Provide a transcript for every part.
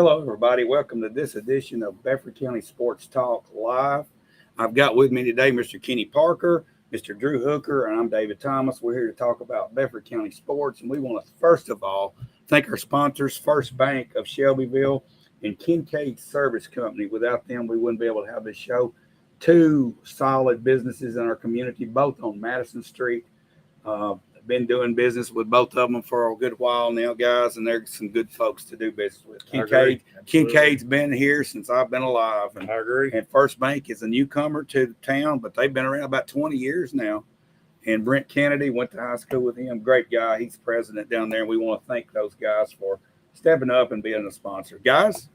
Hello, everybody. Welcome to this edition of Bedford County Sports Talk Live. I've got with me today Mr. Kenny Parker, Mr. Drew Hooker, and I'm David Thomas. We're here to talk about Bedford County sports, and we want to first of all thank our sponsors, First Bank of Shelbyville and Kincaid Service Company. Without them, we wouldn't be able to have this show. Two solid businesses in our community, both on Madison Street. Been doing business with both of them for a good while now, guys, and they're some good folks to do business with. Kincaid's been here since I've been alive. And, I agree. And First Bank is a newcomer to the town, but they've been around about 20 years now. And Brent Kennedy, went to high school with him. Great guy. He's president down there, and we want to thank those guys for stepping up and being a sponsor. Guys,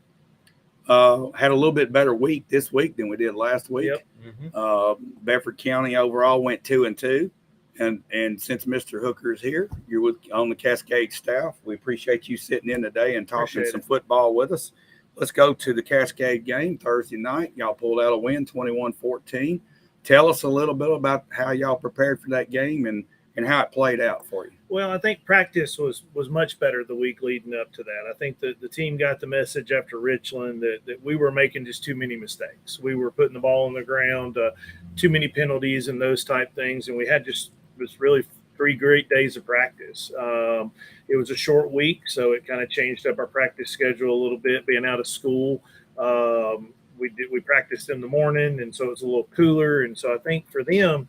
had a little bit better week this week than we did last week. Yep. Mm-hmm. Bedford County overall went 2-2. And since Mr. Hooker is here, you're on the Cascade staff. We appreciate you sitting in today and talking some football with us. Let's go to the Cascade game Thursday night. Y'all pulled out a win, 21-14. Tell us a little bit about how y'all prepared for that game and how it played out for you. Well, I think practice was much better the week leading up to that. I think that the team got the message after Richland that we were making just too many mistakes. We were putting the ball on the ground, too many penalties and those type things, and we had just – it was really 3 great days of practice. It was a short week, so it kind of changed up our practice schedule a little bit, being out of school. We practiced in the morning, and so it was a little cooler. And so I think for them,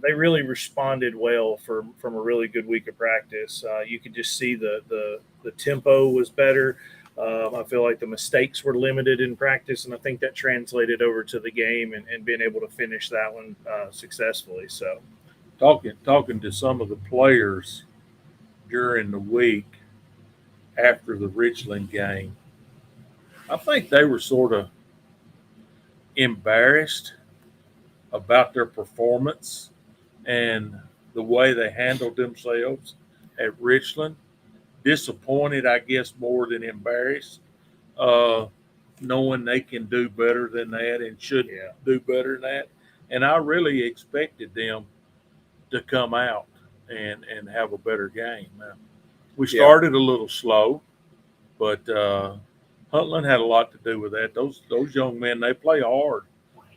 they really responded well from a really good week of practice. You could just see the tempo was better. I feel like the mistakes were limited in practice, and I think that translated over to the game and being able to finish that one successfully. So. Talking to some of the players during the week after the Richland game, I think they were sort of embarrassed about their performance and the way they handled themselves at Richland. Disappointed, I guess, more than embarrassed, knowing they can do better than that and should do better than that. And I really expected them to come out and have a better game. We started a little slow, but Huntland had a lot to do with that. Those young men, they play hard.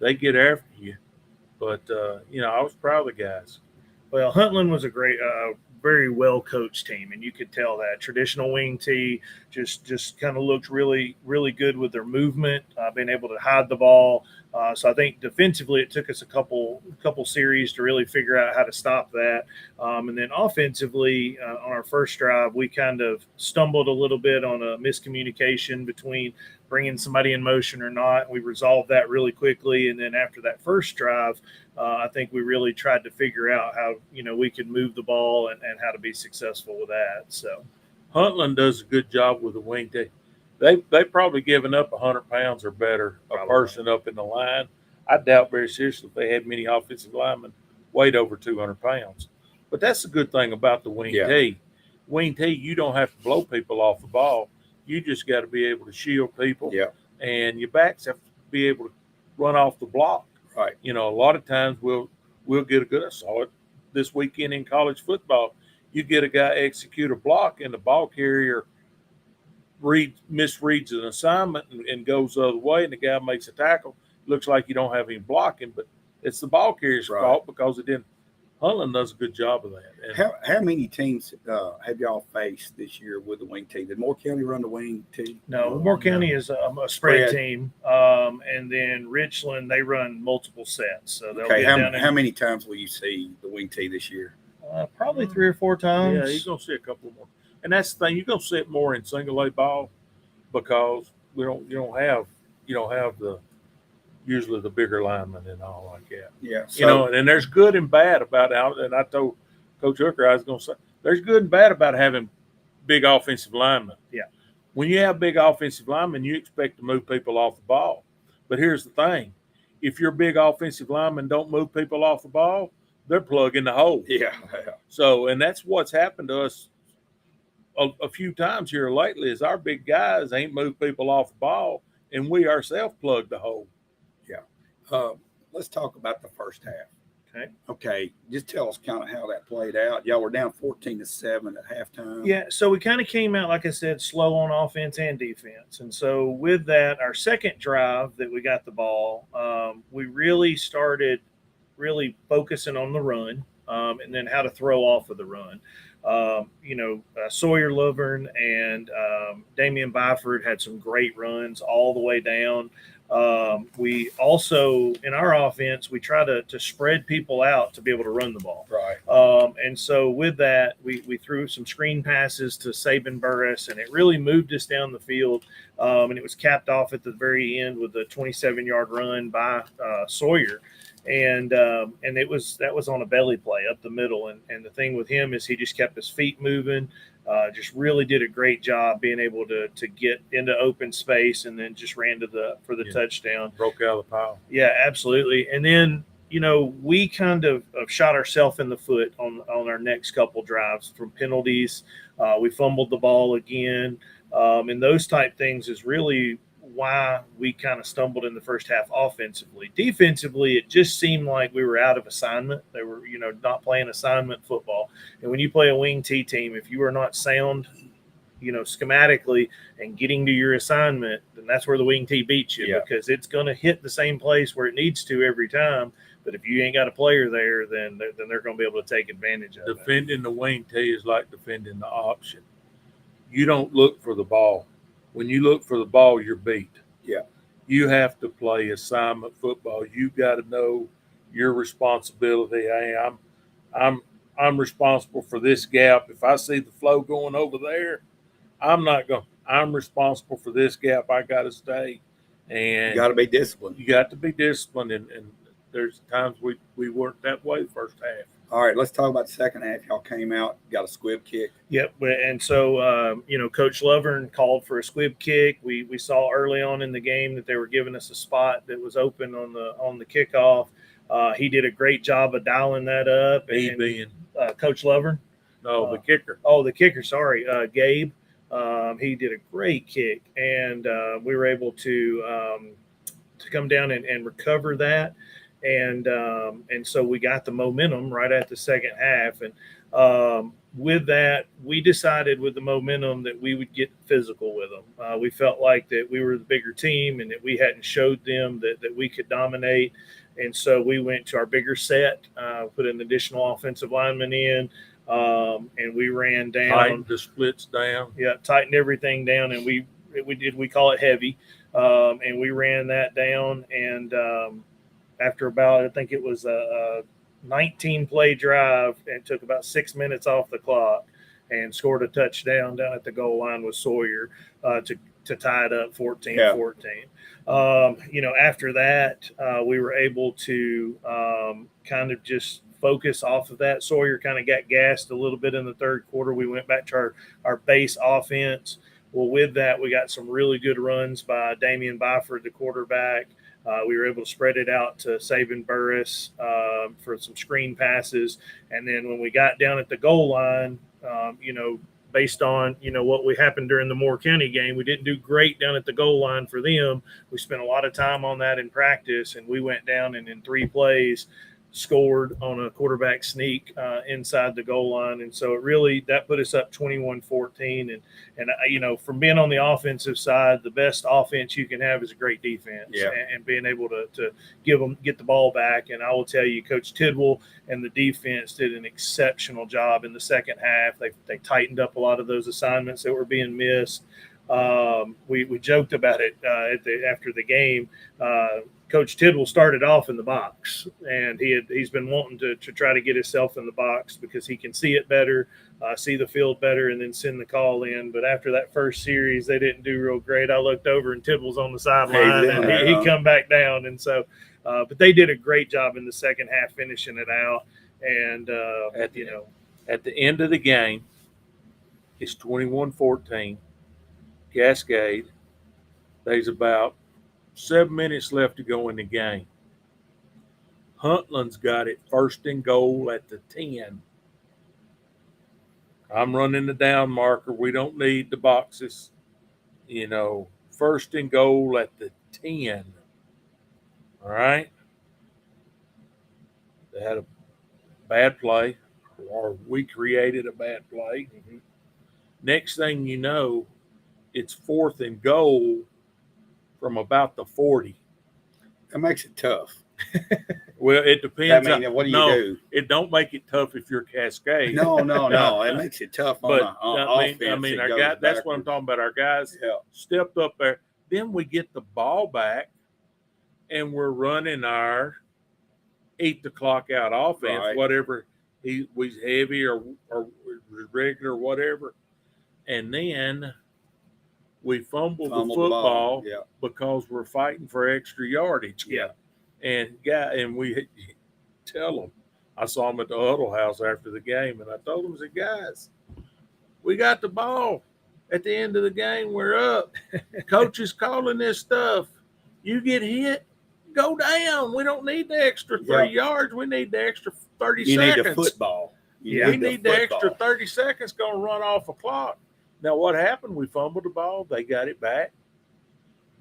They get after you. But, I was proud of the guys. Well, Huntland was a great, very well-coached team, and you could tell that. Traditional wing tee just kind of looked really, really good with their movement, being able to hide the ball. So I think defensively it took us a couple series to really figure out how to stop that. And then offensively, on our first drive, we kind of stumbled a little bit on a miscommunication between bringing somebody in motion or not. We resolved that really quickly. And then after that first drive, I think we really tried to figure out how, we could move the ball and how to be successful with that. So Huntland does a good job with the wing tee. They probably given up 100 pounds or better a person up in the line. I doubt very seriously if they had many offensive linemen weighed over 200 pounds. But that's the good thing about the wing tee. Wing tee, you don't have to blow people off the ball. You just got to be able to shield people. Yeah. And your backs have to be able to run off the block. Right. A lot of times we'll get a good – I saw it this weekend in college football. You get a guy execute a block and the ball carrier – misreads an assignment and goes the other way, and the guy makes a tackle. Looks like you don't have any blocking, but it's the ball carrier's fault because it didn't. Huntland does a good job of that. And how many teams have y'all faced this year with the wing tee? Did Moore County run the wing tee? No, Moore County is a spread team, and then Richland, they run multiple sets. So they'll get down how many times will you see the wing tee this year? Probably 3 or 4 times. Yeah, you're gonna see a couple more. And that's the thing, you're gonna see it more in single A ball because you don't have usually the bigger linemen and all like that. Yeah. So, and there's good and bad about it. And I told Coach Hooker I was gonna say there's good and bad about having big offensive linemen. Yeah. When you have big offensive linemen, you expect to move people off the ball. But here's the thing. If your big offensive linemen don't move people off the ball, they're plugging the hole. Yeah. So, and that's what's happened to us a few times here lately is our big guys ain't moved people off the ball, and we ourselves plugged the hole. Yeah. Let's talk about the first half. Okay, just tell us kind of how that played out. Y'all were down 14-7 at halftime. Yeah, so we kind of came out, like I said, slow on offense and defense. And so with that, our second drive that we got the ball, we really started focusing on the run, and then how to throw off of the run. Sawyer Lovern and Damian Byford had some great runs all the way down. We also, in our offense, we try to spread people out to be able to run the ball. Right. And so with that, we threw some screen passes to Saban Burris, and it really moved us down the field. And it was capped off at the very end with a 27-yard run by Sawyer. And that was on a belly play up the middle. And the thing with him is he just kept his feet moving. Just really did a great job being able to get into open space, and then just ran for the touchdown. Broke out of the pile. Yeah, absolutely. And then, we kind of shot ourselves in the foot on our next couple drives from penalties. We fumbled the ball again. And those type things is really why we kind of stumbled in the first half offensively. Defensively, it just seemed like we were out of assignment. They were, not playing assignment football. And when you play a wing T team, if you are not sound, schematically and getting to your assignment, then that's where the wing T beats you, because it's going to hit the same place where it needs to every time. But if you ain't got a player there, then they're going to be able to take advantage of it. Defending the wing T is like defending the option. You don't look for the ball. When you look for the ball, you're beat. Yeah. You have to play assignment football. You got to know your responsibility. Hey, I'm responsible for this gap. If I see the flow going over there, I'm responsible for this gap. I got to stay. And You got to be disciplined. You got to be disciplined. And there's times we weren't that way the first half. All right, let's talk about the second half. Y'all came out, got a squib kick. Yep, and so Coach Lovern called for a squib kick. We saw early on in the game that they were giving us a spot that was open on the kickoff. He did a great job of dialing that up. Being Coach Lovern? No, the kicker. Oh, the kicker. Sorry, Gabe. He did a great kick, and we were able to come down and recover that. And so we got the momentum right at the second half. And with that, we decided with the momentum that we would get physical with them. We felt like that we were the bigger team and that we hadn't showed them that we could dominate. And so we went to our bigger set, put an additional offensive lineman in, and we ran down. Tightened the splits down. Yeah, tightened everything down, and we call it heavy. And we ran that down, and after about, I think it was a 19-play drive, and took about 6 minutes off the clock, and scored a touchdown down at the goal line with Sawyer to tie it up 14-14. After that, we were able to kind of just focus off of that. Sawyer kind of got gassed a little bit in the third quarter. We went back to our base offense. Well, with that, we got some really good runs by Damian Byford, the quarterback. We were able to spread it out to Saban Burris for some screen passes. And then when we got down at the goal line, based on, what we happened during the Moore County game, we didn't do great down at the goal line for them. We spent a lot of time on that in practice, and we went down and in 3 plays scored on a quarterback sneak inside the goal line. And so that put us up 21-14. And from being on the offensive side, the best offense you can have is a great defense, and being able to get the ball back. And I will tell you, Coach Tidwell and the defense did an exceptional job in the second half. They tightened up a lot of those assignments that were being missed. We joked about it after the game. Coach Tidwell started off in the box, and he's been wanting to try to get himself in the box because he can see it better, see the field better, and then send the call in. But after that first series, they didn't do real great. I looked over, and Tidwell's on the sideline, and he come back down. And so, but they did a great job in the second half finishing it out. And at the end of the game, it's 21-14. Cascade. There's about 7 minutes left to go in the game. Huntland's got it first and goal at the 10. I'm running the down marker. We don't need the boxes. First and goal at the 10. All right. They had a bad play, or we created a bad play. Mhm. Next thing you know, it's 4th and goal from about the 40. That makes it tough. Well, it depends. I mean, what do you No, do? it don't make it tough if you're Cascade. No. It makes it tough on But offense. I mean, that our goes guy. That's what I'm backwards. talking about. Our guys Yeah. stepped up there. Then we get the ball back, and we're running our 8 the clock out offense, Right. whatever he was heavy or regular, whatever. And then we fumble the Fumbled the ball. football Yeah. because we're fighting for extra yardage. Yeah. And we tell them. I saw them at the huddle house after the game, and I told them, I said, guys, we got the ball. At the end of the game, we're up. Coach is calling this stuff. You get hit, go down. We don't need the extra 3 yards. We need the extra 30 You seconds. need the football. We need the extra 30 seconds going to run off a clock. Now, what happened? We fumbled the ball. They got it back.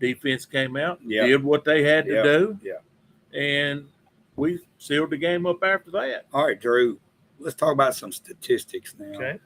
Defense came out, did what they had to do. Yeah. And we sealed the game up after that. All right, Drew, let's talk about some statistics now. Okay.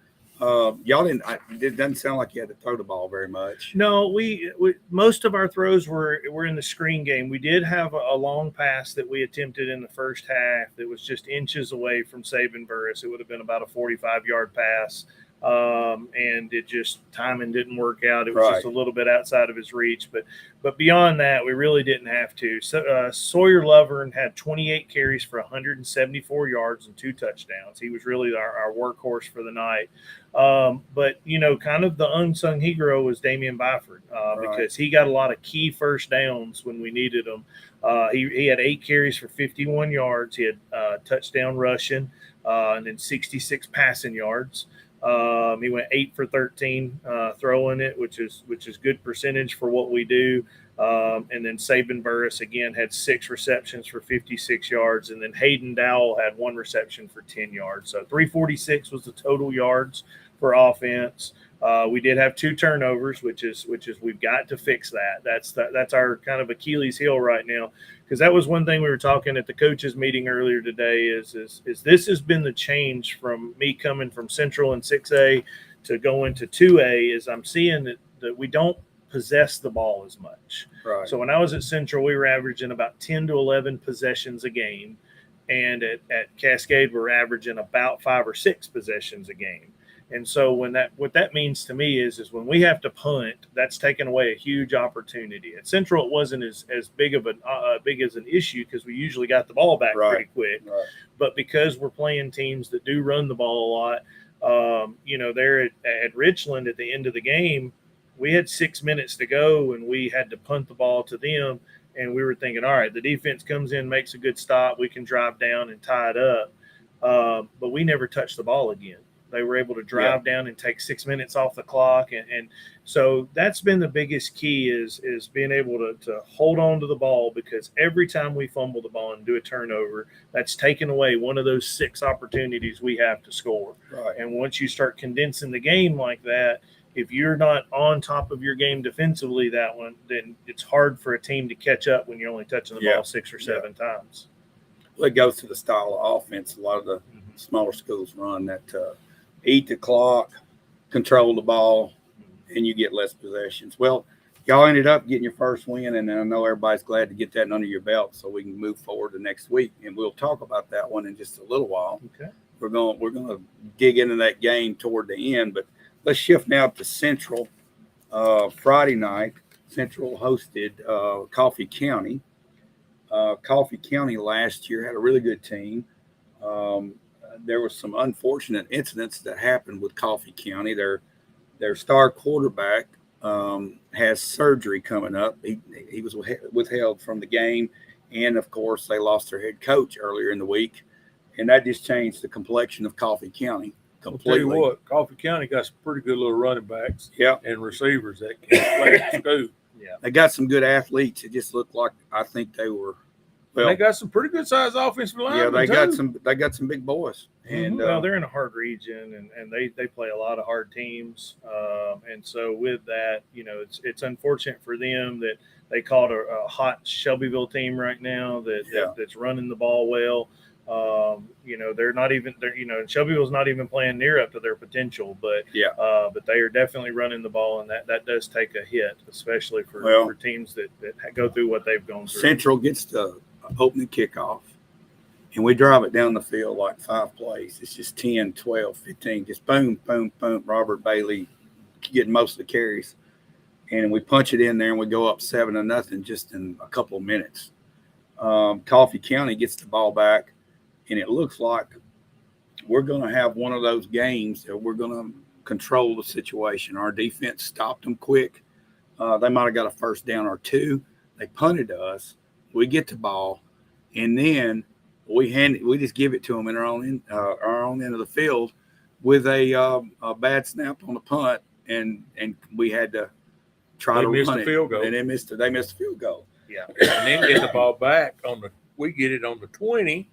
Y'all didn't. It doesn't sound like you had to throw the ball very much. No, we most of our throws were in the screen game. We did have a long pass that we attempted in the first half that was just inches away from Saban Burris. It would have been about a 45-yard pass, and it just timing didn't work out. It was just a little bit outside of his reach. But beyond that, we really didn't have to. So, Sawyer Lovern had 28 carries for 174 yards and 2 touchdowns. He was really our workhorse for the night. But, kind of the unsung hero was Damian Byford because he got a lot of key first downs when we needed them. He had 8 carries for 51 yards. He had touchdown rushing and then 66 passing yards. He went 8 for 13 throwing it, which is good percentage for what we do. And then Saban Burris again had 6 receptions for 56 yards, and then Hayden Dowell had 1 reception for 10 yards. So 346 was the total yards for offense. We did have 2 turnovers, which is we've got to fix that. That's our kind of Achilles heel right now, because that was one thing we were talking at the coaches meeting earlier today. Is this has been the change from me coming from Central and 6A to going to 2A. Is I'm seeing that we don't possess the ball as much. Right. So when I was at Central, we were averaging about 10 to 11 possessions a game, and at Cascade we're averaging about 5 or 6 possessions a game. And so what that means to me is when we have to punt, that's taken away a huge opportunity. At Central, it wasn't as big as an issue because we usually got the ball back pretty quick. Right. But because we're playing teams that do run the ball a lot, there at Richland at the end of the game, we had 6 minutes to go and we had to punt the ball to them. And we were thinking, all right, the defense comes in, makes a good stop, we can drive down and tie it up. But we never touched the ball again. They were able to drive down and take 6 minutes off the clock. And so that's been the biggest key is being able to hold on to the ball, because every time we fumble the ball and do a turnover, that's taken away one of those 6 opportunities we have to score. Right. And once you start condensing the game like that, if you're not on top of your game defensively then it's hard for a team to catch up when you're only touching the ball 6 or 7 times. Well, it goes to the style of offense. A lot of the smaller schools run that eat the clock, control the ball, and you get less possessions. Well, y'all ended up getting your first win, and I know everybody's glad to get that under your belt so we can move forward to next week, and we'll talk about that one in just a little while. Okay. We're going to dig into that game toward the end, but let's shift now to Central. Friday night, Central hosted Coffee County. Coffee County last year had a really good team. There was some unfortunate incidents that happened with Coffee County. Their star quarterback has surgery coming up. He was withheld from the game, and of course they lost their head coach earlier in the week, and that just changed the complexion of Coffee County completely. I'll tell you what, Coffee County got some pretty good little running backs and receivers that can play at school. Yeah, they got some good athletes. It just looked like I think they were. Well, they got some pretty good sized offensive linemen. Yeah, they got some big boys. And well, they're in a hard region, and they play a lot of hard teams. And so with that, it's unfortunate for them that they caught a hot Shelbyville team right now that's running the ball well. They're not even, Shelbyville's not even playing near up to their potential, but they are definitely running the ball, and that does take a hit, especially for teams that go through what they've gone through. Central gets the opening kickoff, and we drive it down the field like 5 plays. It's just 10, 12, 15, just boom, boom, boom. Robert Bailey getting most of the carries, and we punch it in there, and we go up 7-0 just in a couple of minutes. Coffee County gets the ball back, and it looks like we're going to have one of those games that we're going to control the situation. Our defense stopped them quick. They might have got a first down or 2. They punted to us. We get the ball, and then we just give it to them in our own end of the field with a bad snap on the punt, and we had to try to run it. Field goal. And they missed the field goal. Yeah, and then get the ball back we get it on the 20.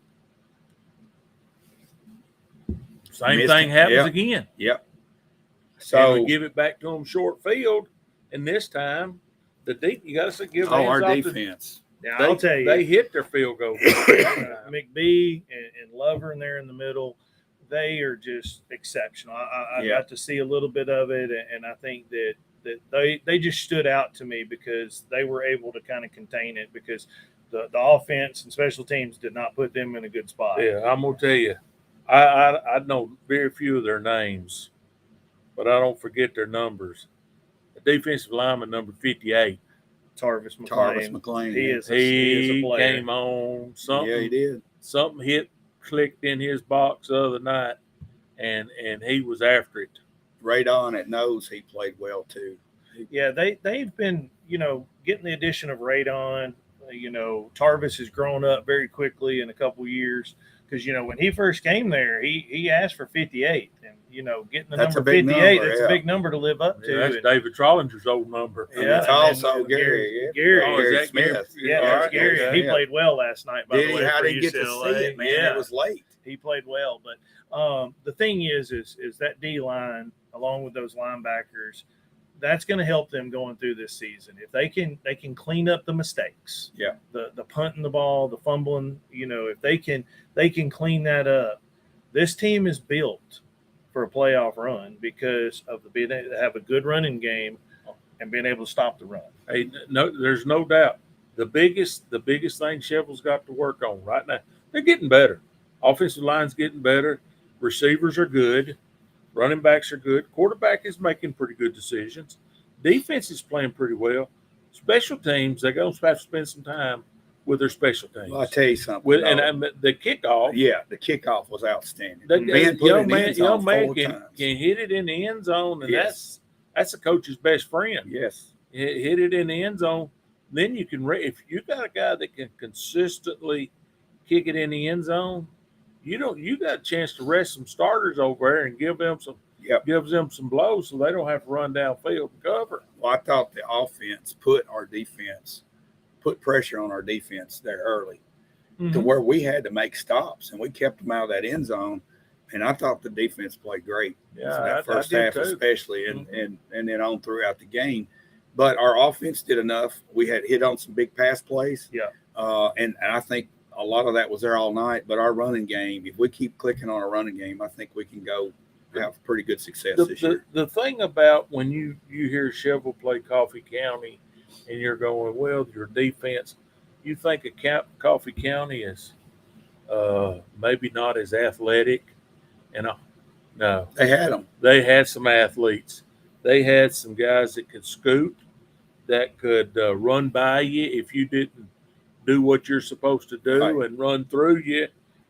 Same thing happens again. Yep. So we give it back to them short field, and this time you got to give our defense. I'll tell you, they hit their field goal. McBee and Lover in there in the middle, they are just exceptional. I got to see a little bit of it, and I think that they just stood out to me because they were able to kind of contain it, because the offense and special teams did not put them in a good spot. Yeah, I'm gonna tell you, I know very few of their names, but I don't forget their numbers. The defensive lineman number 58, Tarvis McClain. He is a player. Came on something. Yeah, he did. Something clicked in his box the other night, and he was after it. Radon at nose, he played well too. Yeah, they've been, getting the addition of Radon. Tarvis has grown up very quickly in a couple years, because when he first came there, he asked for 58, and getting the number 58, that's a big number to live up to. That's David Trollinger's old number. Yeah, it's also Gary. Gary Smith. Yeah, Gary. Yeah. He played well last night. By the way, how for did he get to see it, man? Yeah. It was late. He played well, but the thing is that D line, along with those linebackers, that's going to help them going through this season. If they can clean up the mistakes, the punting the ball, the fumbling, if they can clean that up, this team is built for a playoff run because of the being able to have a good running game and being able to stop the run. Hey, no, there's no doubt. The biggest thing Sheffield's got to work on right now, they're getting better. Offensive line's getting better. Receivers are good. Running backs are good. Quarterback is making pretty good decisions. Defense is playing pretty well. Special teams, they're going to have to spend some time with their special teams. Well, I'll tell you something. And the kickoff. Yeah, the kickoff was outstanding. Young man can hit it in the end zone, and that's a coach's best friend. Yes. Hit it in the end zone. Then you can, if you got a guy that can consistently kick it in the end zone, you got a chance to rest some starters over there and give them some blows so they don't have to run downfield and cover. Well, I thought the offense put pressure on our defense there early to where we had to make stops, and we kept them out of that end zone. And I thought the defense played great. Yeah, that first half especially, and then on throughout the game. But our offense did enough. We had hit on some big pass plays. Yeah. And I think a lot of that was there all night. But our running game, if we keep clicking on our running game, I think we can go have pretty good success this year. The thing about when you hear Sheffield play Coffee County and you're going, well, your defense, you think Coffee County is maybe not as athletic. And no. They had them. They had some athletes. They had some guys that could scoot, that could run by you if you didn't do what you're supposed to do, and run through you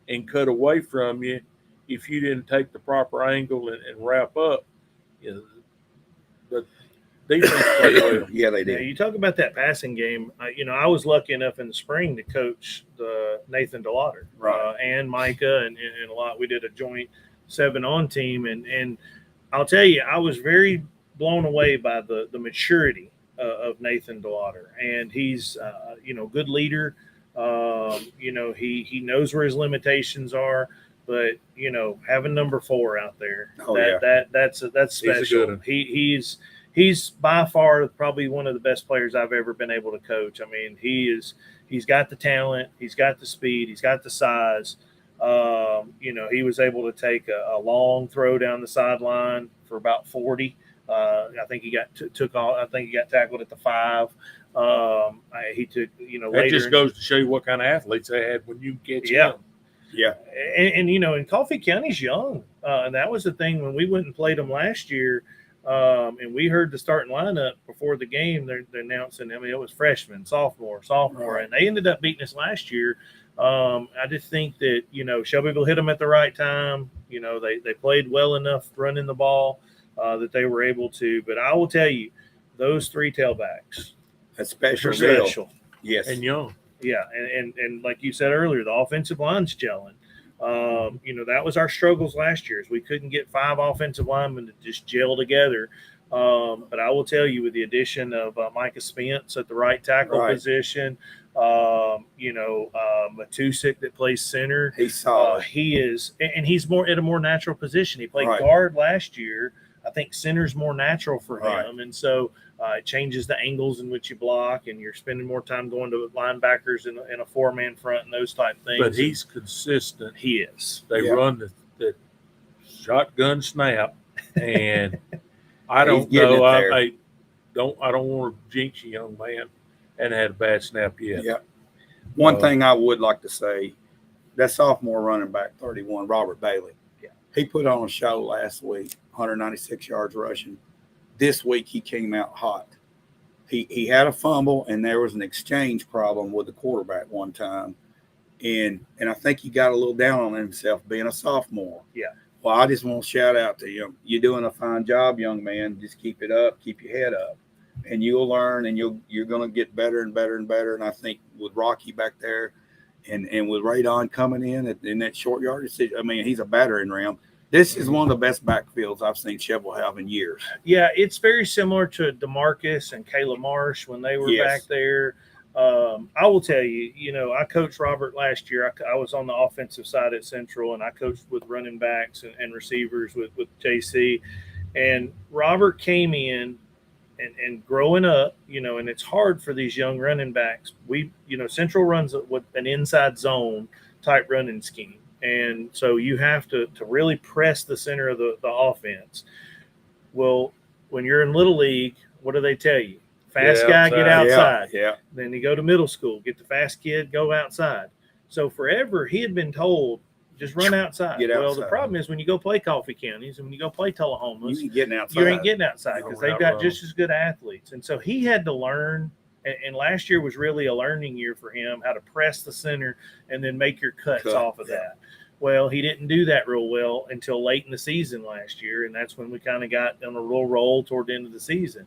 and cut away from you if you didn't take the proper angle and wrap up. The defense played well. Yeah, they did. Yeah, you talk about that passing game. I was lucky enough in the spring to coach Nathan DeLauder, and Micah, and a lot. We did a joint 7-on team, and I'll tell you, I was very blown away by the maturity of Nathan DeLauder, and he's good leader. He knows where his limitations are, but having number 4 out there, that's special. He's by far probably one of the best players I've ever been able to coach. I mean, he's got the talent, he's got the speed, he's got the size. He was able to take a long throw down the sideline for about 40. I think he got took off. I think he got tackled at the 5. He took, That later. just goes to show you what kind of athletes they had when you catch Yeah. him. Yeah. And Coffee County's young. And that was the thing when we went and played them last year. And we heard the starting lineup before the game. They're announcing, it was freshman, sophomore, Right. and they ended up beating us last year. I just think that, Shelbyville hit them at the right time. They played well enough running the ball that they were able to. But I will tell you, those 3 tailbacks A special are deal. special. Yes. And young. Yeah, and like you said earlier, the offensive line's gelling. That was our struggles last year, is we couldn't get 5 offensive linemen to just gel together. But I will tell you, with the addition of Micah Spence at the right tackle position, Matusik that plays center, He's solid. he is, and he's more at a more natural position. He played Right. guard last year. I think center's more natural for Right. him, and so it changes the angles in which you block, and you're spending more time going to linebackers in a 4-man front and those type things. But he's consistent. He is. They run the shotgun snap, and I don't getting know. it there. I don't want to jinx a young man, and had a bad snap yet. Yeah. One thing I would like to say, that sophomore running back, 31, Robert Bailey. Yeah. He put on a show last week, 196 yards rushing. This week he came out hot. He had a fumble, and there was an exchange problem with the quarterback one time. And I think he got a little down on himself being a sophomore. Yeah. Well, I just want to shout out to you. You're doing a fine job, young man. Just keep it up. Keep your head up. And you'll learn, and you're going to get better and better and better. And I think with Rocky back there and with Radon coming in that short yardage, he's a battering ram. This is one of the best backfields I've seen Chevrolet have in years. Yeah, it's very similar to DeMarcus and Kayla Marsh when they were back there. I will tell you, I coached Robert last year. I was on the offensive side at Central, and I coached with running backs and receivers with JC. And Robert came in, and growing up, and it's hard for these young running backs. Central runs with an inside zone type running scheme. And so you have to really press the center of the offense. Well, when you're in Little League, what do they tell you? Fast guy, get outside. Yeah. Then you go to middle school, get the fast kid, go outside. So forever he had been told, just run outside. Get outside. Well, the problem is when you go play Coffee Counties and when you go play Tullahomas, You ain't getting outside. you ain't getting outside because they've got Right. just as good athletes. And so he had to learn, and last year was really a learning year for him, how to press the center and then make your cuts off of that. Well, he didn't do that real well until late in the season last year, and that's when we kind of got on a real roll toward the end of the season.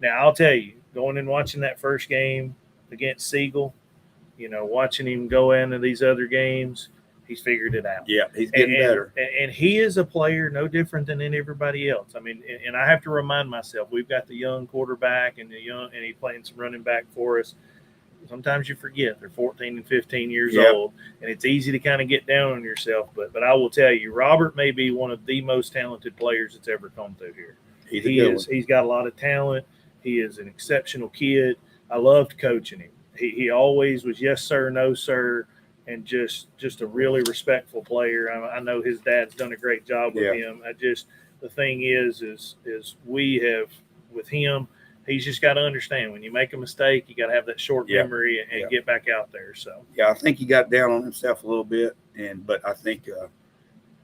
Now, I'll tell you, going and watching that first game against Siegel, watching him go into these other games, he's figured it out. Yeah, he's getting better. And he is a player no different than everybody else. And I have to remind myself, we've got the young quarterback and he's playing some running back for us. Sometimes you forget they're 14 and 15 years old, and it's easy to kind of get down on yourself. But I will tell you, Robert may be one of the most talented players that's ever come through here. He's got a lot of talent. He is an exceptional kid. I loved coaching him. He always was yes sir, no sir, and just a really respectful player. I know his dad's done a great job with him. The thing is we have with him. He's just got to understand when you make a mistake, you got to have that short memory and get back out there. So I think he got down on himself a little bit, but I think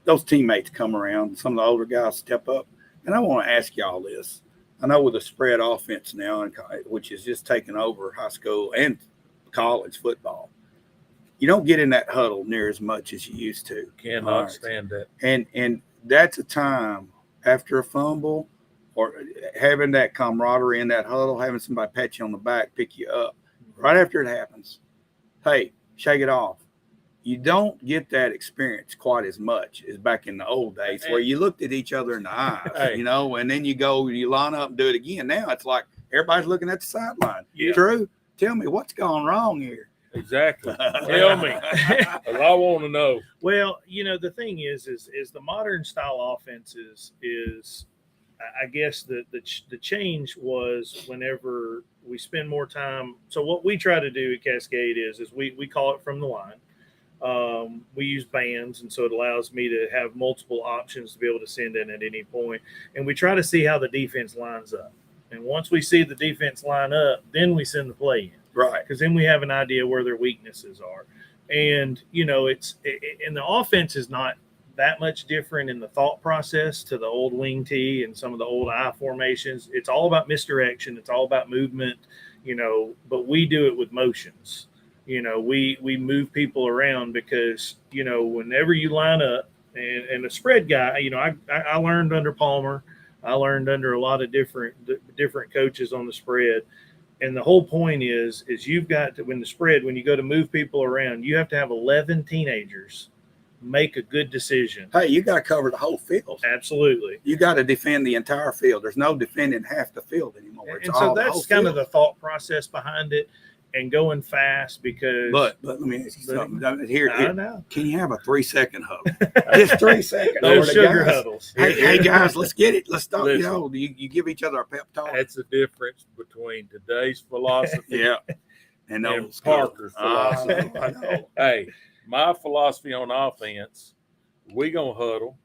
those teammates come around. Some of the older guys step up, and I want to ask y'all this. I know with the spread offense now, which is just taking over high school and college football, you don't get in that huddle near as much as you used to. Cannot stand that. And that's a time after a fumble or having that camaraderie in that huddle, having somebody pat you on the back, pick you up right after it happens. Hey, shake it off. You don't get that experience quite as much as back in the old days where you looked at each other in the eyes, and then you line up and do it again. Now it's like everybody's looking at the sideline. Yeah. Drew, tell me what's gone wrong here. Exactly. Tell me. 'Cause I want to know. Well, the thing is the modern style offense is I guess the change was whenever we spend more time. So what we try to do at Cascade is we call it from the line. We use bands, and so it allows me to have multiple options to be able to send in at any point. And we try to see how the defense lines up. And once we see the defense line up, then we send the play in. Right. Because then we have an idea where their weaknesses are. And, and the offense is not that much different in the thought process to the old wing tee and some of the old I formations. It's all about misdirection. It's all about movement, but we do it with motions. We move people around because, whenever you line up and a spread guy, I learned under Palmer. I learned under a lot of different coaches on the spread. And the whole point is you've got to, when you go to move people around, you have to have 11 teenagers make a good decision. Hey, you got to cover the whole field. Absolutely. You got to defend the entire field. There's no defending half the field anymore. And so that's kind of the thought process behind it, and going fast because. But let me ask you something. Here, can you have a 3-second huddle? Just Just 3 seconds. Those sugar huddles. Hey, guys, let's get it. Let's stop. Listen. You give each other a pep talk. That's the difference between today's philosophy and and Parker's philosophy. I know. Hey, my philosophy on offense, we going to huddle,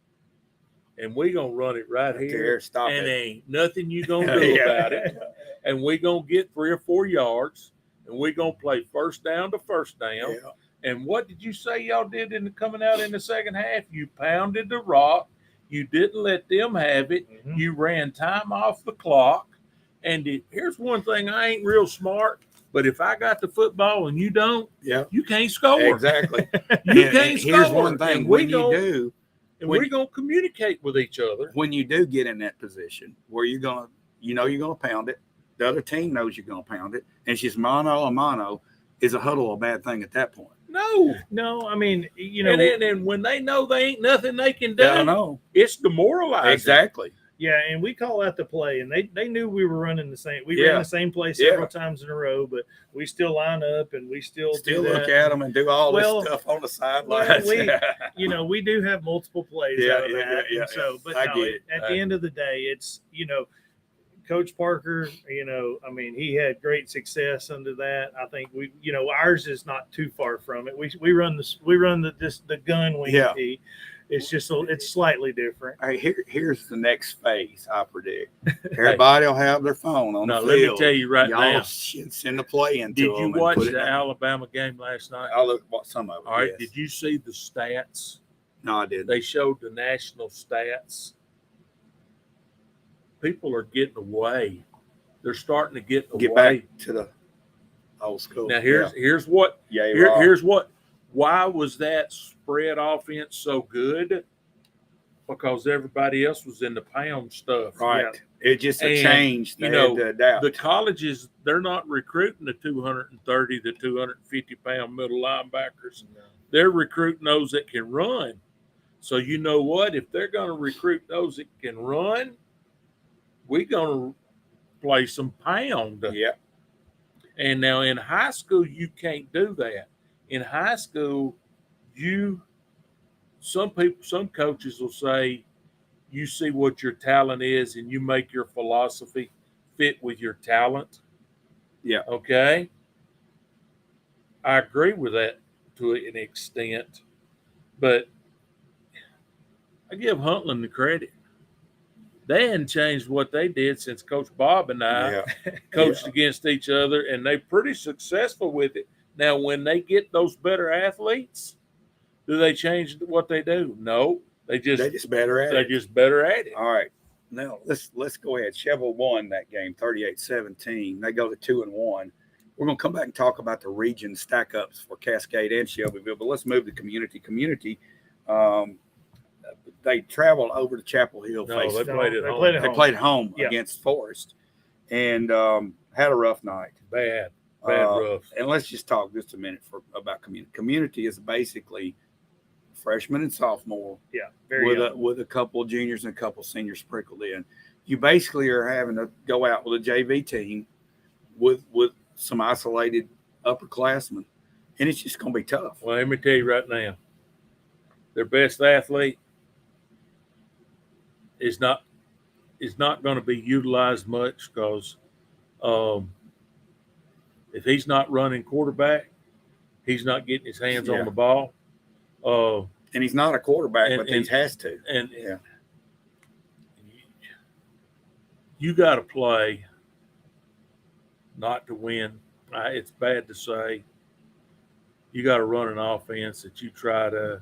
and we going to run it right here. Stop and it. ain't nothing you going to do about it. And we going to get 3 or 4 yards, and we going to play first down to first down. Yeah. And what did you say y'all did coming out in the second half? You pounded the rock. You didn't let them have it. Mm-hmm. You ran time off the clock. And here's one thing, I ain't real smart, but if I got the football and you don't, you can't score. Exactly. You can't score. Here's one thing. And When we're going to communicate with each other. When you do get in that position where you're going to pound it, the other team knows you're going to pound it, and it's just mano a mano, is a huddle a bad thing at that point? No. I mean, and when they know they ain't nothing they can do, I know. It's demoralizing. Exactly. Yeah, and we call out the play, and they knew we were running the same. We ran the same play several times in a row, but we still line up and we still look at them and do all this stuff on the sidelines. Well, we do have multiple plays out of that. And so, but at the end of the day, it's Coach Parker, he had great success under that. I think ours is not too far from it. We run the gun wing tee. It's just it's slightly different. All right, here's the next phase. I predict everybody will have their phone on the field. Let me tell you right Y'all now. Send the play into Did them. you watch the Alabama game last night? I looked at some of it. All right. Yes. Did you see the stats? No, I didn't. They showed the national stats. People are getting away. They're starting to get away. Get back to the old school. Now here's what. Why was that spread offense so good? Because everybody else was in the pound stuff. Right. Yeah. It just changed. The colleges, they're not recruiting the 230 to 250 pound middle linebackers. No. They're recruiting those that can run. So you know what? If they're going to recruit those that can run, we're going to play some pound. Yeah. And now in high school, you can't do that. In high school, some coaches will say, you see what your talent is and you make your philosophy fit with your talent. Yeah. Okay. I agree with that to an extent, but I give Huntland the credit. They hadn't changed what they did since Coach Bob and I coached against each other, and they're pretty successful with it. Now, when they get those better athletes, do they change what they do? No, they're just better at it. All right, now let's go ahead. Cheval won that game, 38-17. They go to 2-1. We're going to come back and talk about the region stack ups for Cascade and Shelbyville, but let's move to community. They traveled over to Chapel Hill. No, they played at home. They played at home against Forest, and had a rough night. Bad, rough. And let's just talk just a minute about community. Community is basically freshman and sophomore. Yeah, with a couple of juniors and a couple of seniors sprinkled in. You basically are having to go out with a JV team with some isolated upperclassmen, and it's just going to be tough. Well, let me tell you right now, their best athlete is not going to be utilized much because if he's not running quarterback, he's not getting his hands on the ball. And he's not a quarterback, but he has to. And Yeah. You got to play not to win. It's bad to say. You got to run an offense that you try to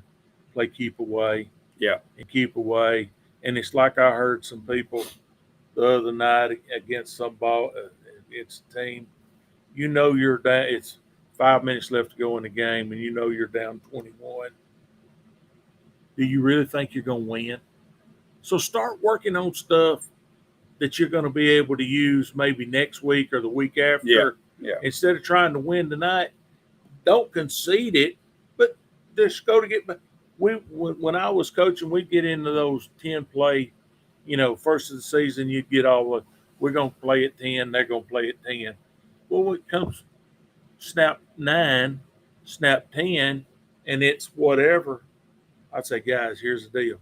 play keep away. Yeah. And keep away. And it's like I heard some people the other night against some ball, against a team. You know you're down. It's 5 minutes left to go in the game, and you know you're down 21. Do you really think you're going to win? So start working on stuff that you're going to be able to use maybe next week or the week after. Yeah. Instead of trying to win tonight, don't concede it, but just go to get back. When I was coaching, we'd get into those 10-play, first of the season, you'd get we're going to play at 10, they're going to play at 10. Well, when it comes snap 9, snap 10, and it's whatever, I'd say, guys, here's the deal.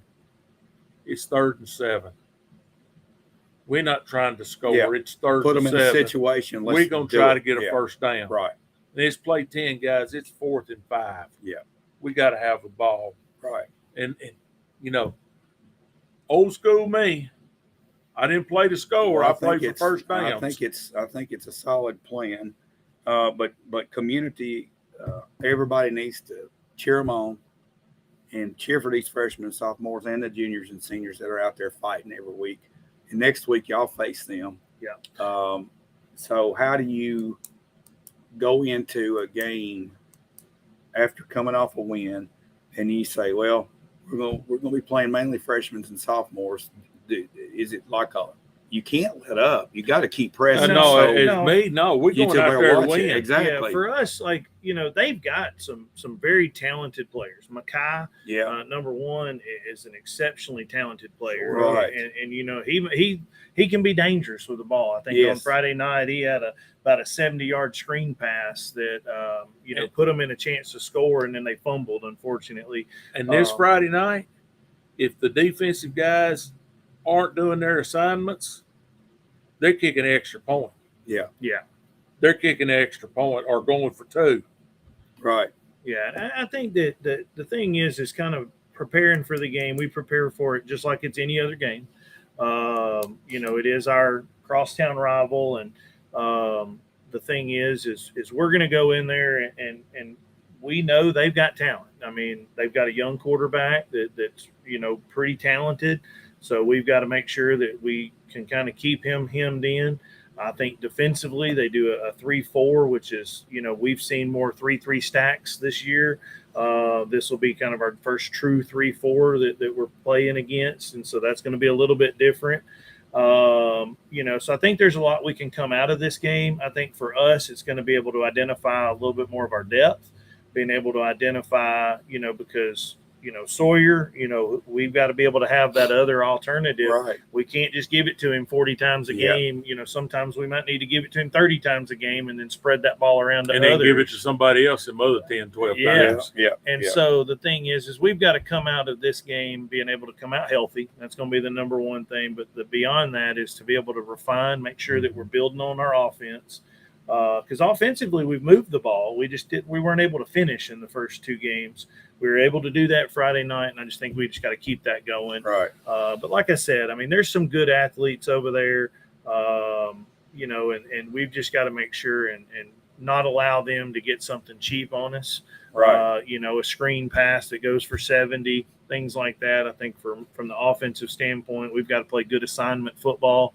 It's 3rd and 7. We're not trying to score. Yeah. It's 3rd Put and them 7. in a situation. We're going to try to get a first down. Right. And it's play 10, guys. It's 4th and 5. Yeah. We got to have the ball. Right. And old school me, I didn't play to score. Well, I played for first downs. I think it's a solid plan. But community, everybody needs to cheer them on and cheer for these freshmen and sophomores and the juniors and seniors that are out there fighting every week. And next week y'all face them. Yeah. So how do you go into a game after coming off a win and you say, well, we're going to be playing mainly freshmen and sophomores? Is it like you can't let up? You got to keep pressing. No, we're going out there to win. Exactly. Yeah, for us, they've got some very talented players. Makai, number one, is an exceptionally talented player. Right. And he can be dangerous with the ball. I think on Friday night he had about a 70-yard screen pass that put them in a chance to score, and then they fumbled, unfortunately. And this Friday night, if the defensive guys aren't doing their assignments, they're kicking an extra point. Yeah. They're kicking an extra point or going for 2. Right. Yeah, I think that the thing is kind of preparing for the game. We prepare for it just like it's any other game. It is our crosstown rival, and the thing is we're going to go in there and we know they've got talent. I mean, they've got a young quarterback that's pretty talented. So we've got to make sure that we can kind of keep him hemmed in. I think defensively they do a 3-4, which is, we've seen more 3-3 stacks this year. This will be kind of our first true 3-4 that we're playing against. And so that's going to be a little bit different. So I think there's a lot we can come out of this game. I think for us, it's going to be able to identify a little bit more of our depth, being able to identify, because Sawyer, we've got to be able to have that other alternative. Right. We can't just give it to him 40 times a game. Sometimes we might need to give it to him 30 times a game and then spread that ball around to and others. then give it to somebody else some other 10, 12 times. Yeah. And so the thing is we've got to come out of this game being able to come out healthy. That's going to be the number one thing. But beyond that is to be able to refine, make sure that we're building on our offense. Because offensively, we've moved the ball. We weren't able to finish in the first 2 games. We were able to do that Friday night, and I just think we just got to keep that going. Right. But like I said, I mean, there's some good athletes over there, and we've just got to make sure and not allow them to get something cheap on us. Right. A screen pass that goes for 70, things like that. I think from the offensive standpoint, we've got to play good assignment football.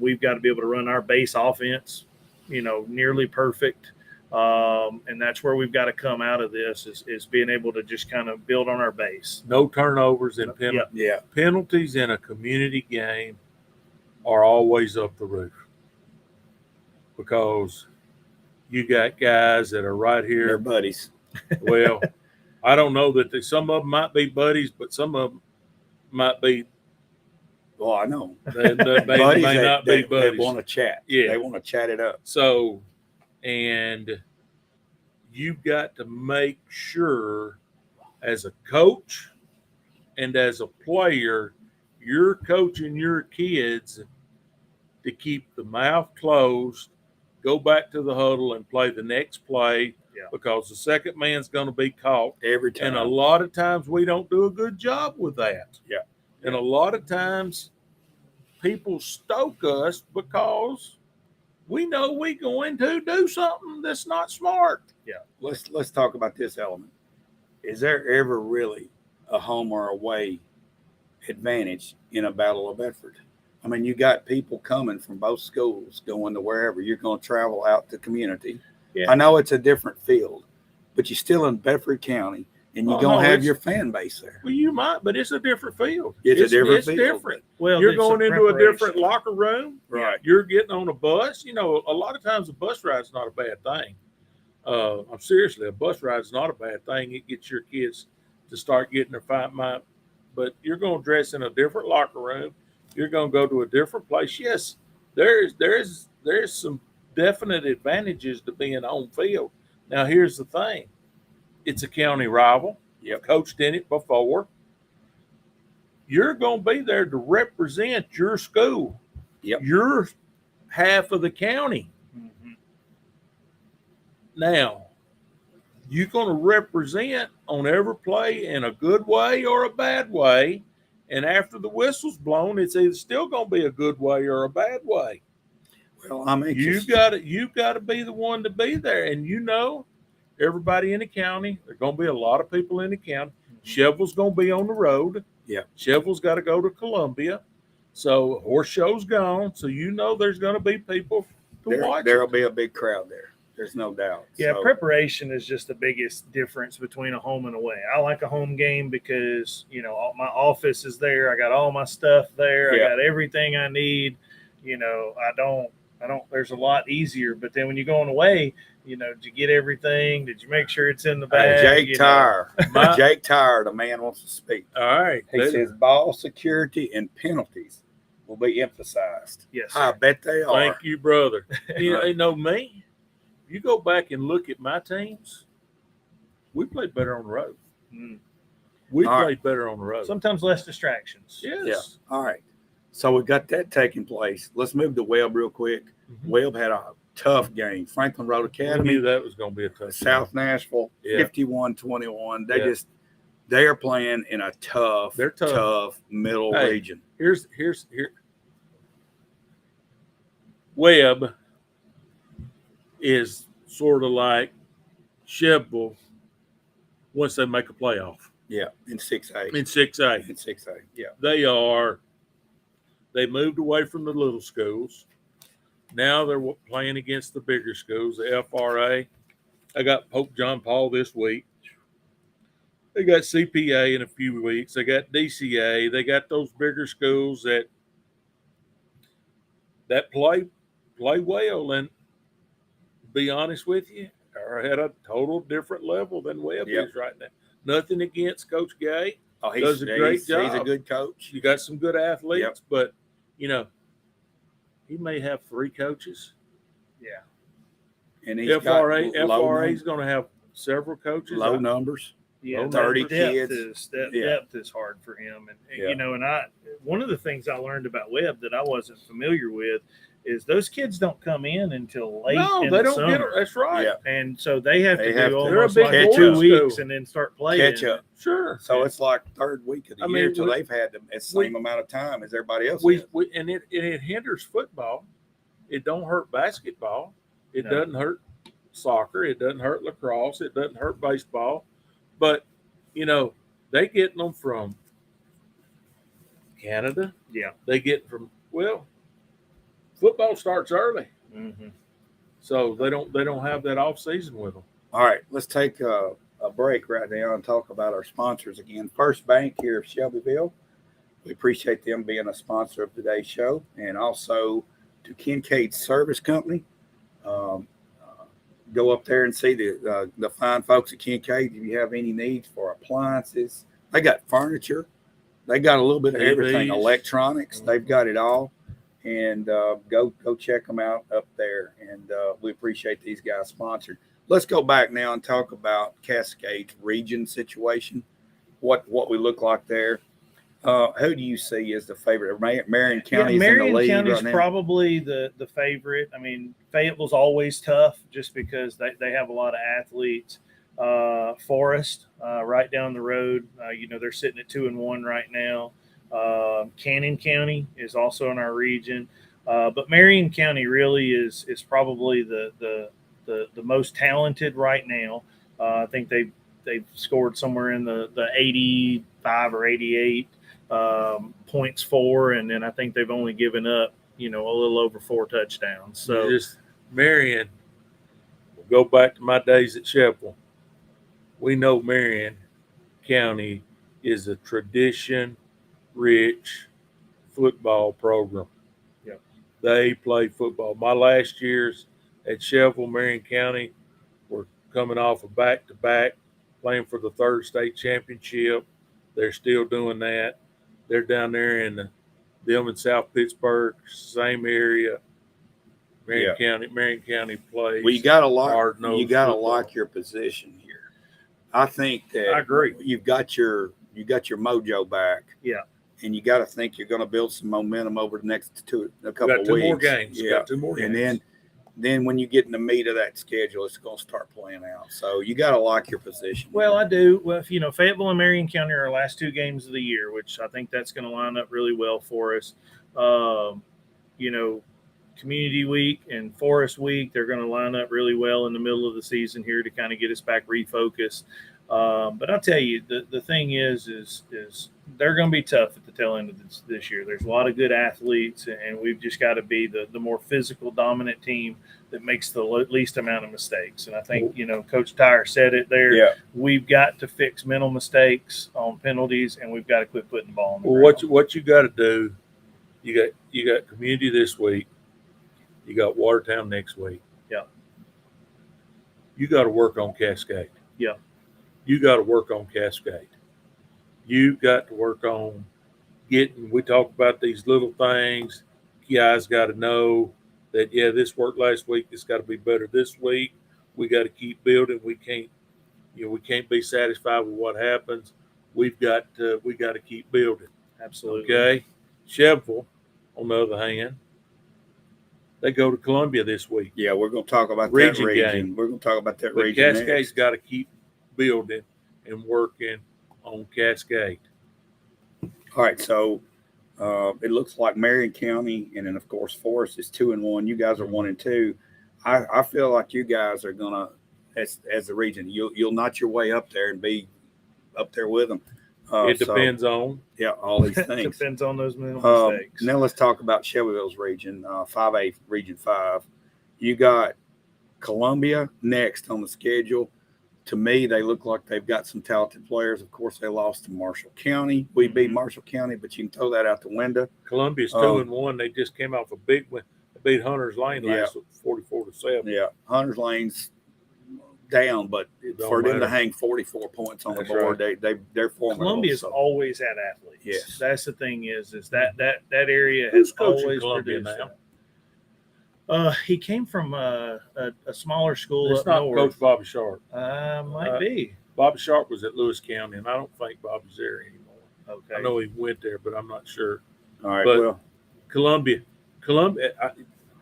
We've got to be able to run our base offense, nearly perfect. And that's where we've got to come out of this is being able to just kind of build on our base. No turnovers and penalties. Yeah. Penalties in a community game are always up the roof because you got guys that are right here. They're buddies. Well, I don't know that some of them might be buddies, but some of them might be. Well, I know. They may not be buddies. They want to chat. Yeah. They want to chat it up. So, and you've got to make sure as a coach and as a player, you're coaching your kids to keep the mouth closed, go back to the huddle and play the next play Yeah. because the second man's going to be caught. Every time. And a lot of times we don't do a good job with that. Yeah. And a lot of times people stoke us because we know we're going to do something that's not smart. Yeah. Let's talk about this element. Is there ever really a home or away advantage in a Battle of Bedford? I mean, you got people coming from both schools going to wherever. You're going to travel out to community. Yeah. I know it's a different field, but you're still in Bedford County, and you're going to have your fan base there. Well, you might, but it's a different field. It's a different field. Different. Well, You're there's going some into a different preparation. locker room. Right. You're getting on a bus. You know, a lot of times a bus ride's not a bad thing. I'm seriously, a bus ride's not a bad thing. It gets your kids to start getting their fight mind. But you're going to dress in a different locker room. You're going to go to a different place. Yes, there's some definite advantages to being on field. Now, here's the thing. It's a county rival. Yep. Coached in it before. You're going to be there to represent your school. Yep. Your half of the county. Mm-hmm. Now, you're going to represent on every play in a good way or a bad way. And after the whistle's blown, it's either still going to be a good way or a bad way. Well, I'm anxious. You've got to be the one to be there. And you know, everybody in the county, there's going to be a lot of people in the county. Chevel's going to be on the road. Yeah. Chevel's got to go to Columbia. So horse show's gone. So you know there's going to be people to watch. There'll be a big crowd there. There's no doubt. Yeah, So, preparation is just the biggest difference between a home and away. I like a home game because, you know, my office is there. I got all my stuff there. Yeah. I got everything I need. You know, I don't, there's a lot easier. But then when you're going away, you know, did you get everything? Did you make sure it's in the bag? Jake Tyre. Jake Tyre, the man wants to speak. All right. He says ball security and penalties will be emphasized. Yes, I sir. bet they are. Thank you, brother. You know me. You go back and look at my teams. We played better on the road. Mm. We All played better on the road. Sometimes less distractions. Yes. Yeah. All right. So we got that taking place. Let's move to Webb real quick. Mhm. Webb had a tough game. Franklin Road I Academy, knew that was going to be a tough South Nashville, Yeah. 51-21. Yeah. They are playing in a tough middle Hey. region. Here. Webb is sort of like Cheville once they make a playoff Yeah, in 6A. in 6A. In 6A. Yeah. They moved away from the little schools. Now they're playing against the bigger schools, the FRA. I got Pope John Paul this week. They got CPA in a few weeks. They got DCA. They got those bigger schools that play well. And to be honest with you, are at a total different level than Webb Yep. is right now. Nothing against Coach Gay. Oh, Does a great job. He's a good coach. You got some good athletes, Yep. but you know, he may have 3 coaches. Yeah. And he's FRA got is going to have several coaches. low numbers. Yeah, Well, 30 depth kids. Depth is hard for him, and Yeah. you know, and one of the things I learned about Webb that I wasn't familiar with is those kids don't come in until late. No, in they the don't get summer. it. That's right. Yeah. And so they have They to have do to- almost They're a like big 2 boys weeks school. and then start playing. Catch up. Sure. So it's like third week of the I mean, year till we- they've had the same amount of time as everybody else. We has. and it hinders football. It don't hurt basketball. It No. doesn't hurt soccer. It doesn't hurt lacrosse. It doesn't hurt baseball. But you know, they getting them from Canada. Yeah. They get from football starts early, Mm-hmm. so they don't have that off season with them. All right, let's take a break right now and talk about our sponsors again. First Bank here of Shelbyville. We appreciate them being a sponsor of today's show, and also to Kincaid Service Company. Go up there and see the fine folks at Kincaid. If you have any needs for appliances, they got furniture. They got a little bit of everything. TVs. Electronics. They've got it all. And go check them out up there. And we appreciate these guys sponsored. Let's go back now and talk about Cascade's region situation. What we look like there. Who do you see as the favorite? Marion County is in Marion the lead County's right now. probably the favorite. I mean, Fayetteville's always tough just because they have a lot of athletes. Forest, right down the road, they're sitting at 2-1 right now. Cannon County is also in our region, but Marion County really is probably the most talented right now. I think they've scored somewhere in the 85 or 88 points for, and then I think they've only given up a little over 4 touchdowns. So just Marion, we'll go back to my days at Sheppel. We know Marion County is a tradition-rich football program. Yep. They play football. My last years at Sheppel, Marion County, were coming off a back-to-back, playing for the 3rd state championship. They're still doing that. They're down there in them in South Pittsburgh, same area. Marion County plays. Well, you gotta like football. your position here. I think that I agree. You've got your mojo back. Yeah. And you got to think you're going to build some momentum over the next couple of weeks. More games. Yeah. Got 2 more games. And then when you get in the meat of that schedule, it's going to start playing out. So you got to like your position. Well, I do. Well, Fayetteville and Marion County are our last 2 games of the year, which I think that's going to line up really well for us. Community week and Forest week, they're going to line up really well in the middle of the season here to kind of get us back refocused. But I'll tell you, the thing is they're going to be tough at the tail end of this year. There's a lot of good athletes, and we've just got to be the more physical, dominant team that makes the least amount of mistakes. And I think, Coach Tyre said it there. Yeah. We've got to fix mental mistakes on penalties, and we've got to quit putting the ball on the Well, ground. what you got to do, you got community this week. You got Watertown next week. Yeah. You got to work on Cascade. Yeah. You got to work on Cascade. You got to work on we talk about these little things. You guys got to know that, this worked last week. It's got to be better this week. We got to keep building. We can't be satisfied with what happens. We got to keep building. Absolutely. Okay. Sheppel, on the other hand, they go to Columbia this week. Yeah, we're going to talk about that Region region. game. We're going to talk about that But region Cascade's next. got to keep building and working on Cascade. All right, so it looks like Marion County and then of course Forest is 2-1. You guys are 1-2. I feel like you guys are gonna, as the region, you'll notch your way up there and be up there with them. It depends on all these things. Depends on those mental mistakes. Now let's talk about Shelbyville's region, 5A, Region 5. You got Columbia next on the schedule. To me, they look like they've got some talented players. Of course, they lost to Marshall County. We beat Marshall County, but you can throw that out the window. Columbia's 2-1. They just came off a big win. They beat Hunters Lane last 44-7. Yeah, Hunters Lane's down, but for them to hang 44 points on the board, right. they're formidable. Columbia's always had athletes. Yes. That's the thing is that area Who's has coaching always Columbia produced now? He came from a smaller school It's up not north. Coach Bobby Sharp. Might be. Bobby Sharp was at Lewis County, and I don't think Bobby's there anymore. Okay. I know he went there, but I'm not sure. All right, But well, Columbia, I'm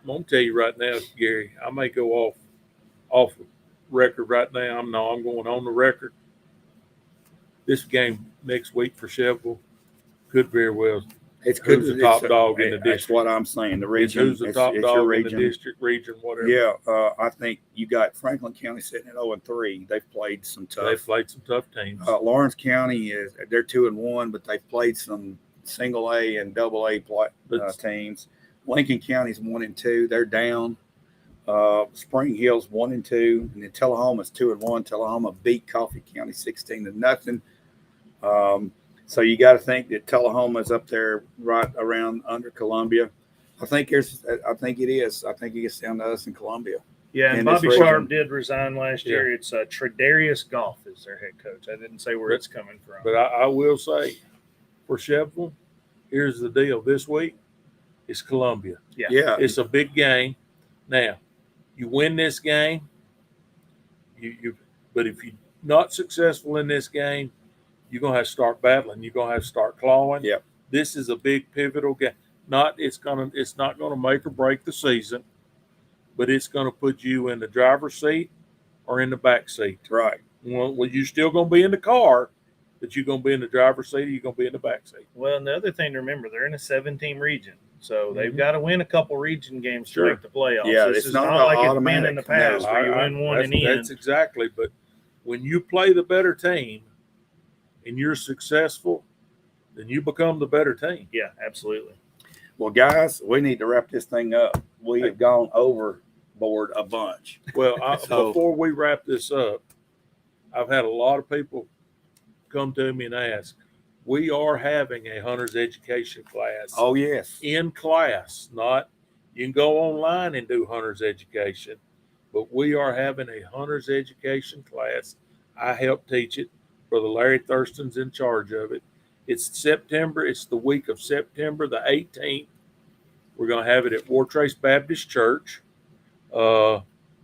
going to tell you right now, Gary, I may go off record right now. I'm going on the record. This game next week for Sheppel could very well. it's good. Who's the top dog in the That's district? what I'm saying. The region. Who's the top it's dog your in the region. district, region, whatever? Yeah, I think you got Franklin County sitting at 0-3. They've played some tough. They've played some tough teams. Lawrence County they're 2-1, but they've played some single A and double A teams. Lincoln County's 1-2. They're down. Spring Hill's 1-2, and then Tullahoma's 2-1. Tullahoma beat Coffee County 16-0. So you got to think that Tullahoma's up there right around under Columbia. I think it is. I think it gets down to us in Columbia. Yeah, and in this Bobby region. Sharp did resign last year. It's Tredarius Goff is their head coach. I didn't say where it's coming from. But I will say, for Sheppel, here's the deal. This week, it's Columbia. Yeah. It's a big game. Now, you win this game, but if you're not successful in this game, you're gonna have to start battling. You're gonna have to start clawing. Yep. This is a big pivotal game. It's not gonna make or break the season, but it's gonna put you in the driver's seat or in the back seat. Right. Well, you're still gonna be in the car, but you're gonna be in the driver's seat or you're gonna be in the back seat. Well, and the other thing to remember, they're in a 7-team region, so they've Mhm. got to win a couple region games Sure. to make the playoffs. Yeah, this it's is not not like it's been automatic. in the past No. where you win one and That's in. exactly. But when you play the better team and you're successful, then you become the better team. Yeah, absolutely. Well, guys, we need to wrap this thing up. We have gone overboard a bunch. Well, So- before we wrap this up, I've had a lot of people come to me and ask, we are having a hunter's education class. Oh, yes. In class, not you can go online and do hunter's education, but we are having a hunter's education class. I help teach it. Brother Larry Thurston's in charge of it. It's September. It's the week of September the 18th. We're going to have it at War Trace Baptist Church.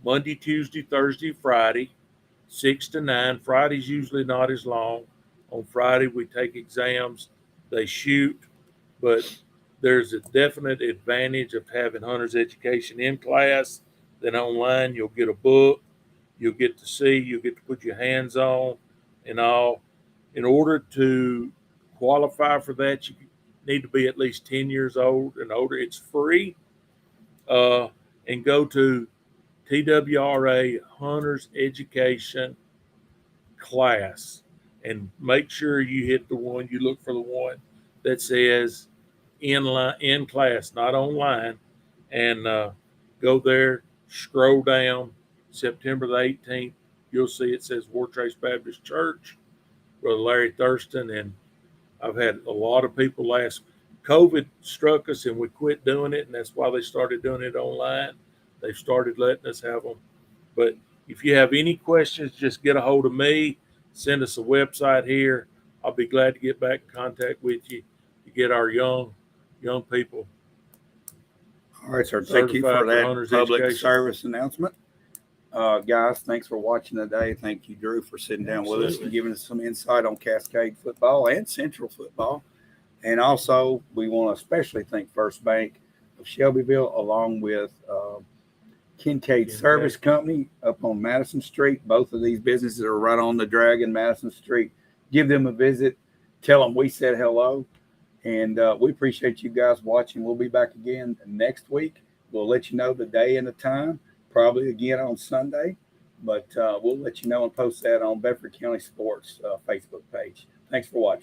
Monday, Tuesday, Thursday, Friday, 6 to 9. Friday's usually not as long. On Friday, we take exams. They shoot, but there's a definite advantage of having hunter's education in class than online. You'll get a book. You'll get to see. You'll get to put your hands on and all. In order to qualify for that, you need to be at least 10 years old and older. It's free. And go to TWRA Hunter's Education class and make sure you hit the one. You look for the one that says in class, not online, and go there, scroll down, September the 18th. You'll see it says War Trace Baptist Church, Brother Larry Thurston. And I've had a lot of people ask. COVID struck us and we quit doing it, and that's why they started doing it online. They've started letting us have them. But if you have any questions, just get a hold of me. Send us a website here. I'll be glad to get back in contact with you to get our young people. All right, sir. Thank you for Certified for that hunter's public education. service announcement. Guys, thanks for watching today. Thank you, Drew, for sitting down with us Absolutely. and giving us some insight on Cascade football and Central football. And also, we want to especially thank First Bank of Shelbyville, along with Kincaid Service Company up on Madison Street. Both of these businesses are right on the Dragon, Madison Street. Give them a visit. Tell them we said hello. And we appreciate you guys watching. We'll be back again next week. We'll let you know the day and the time, probably again on Sunday. But we'll let you know and post that on Bedford County Sports Facebook page. Thanks for watching.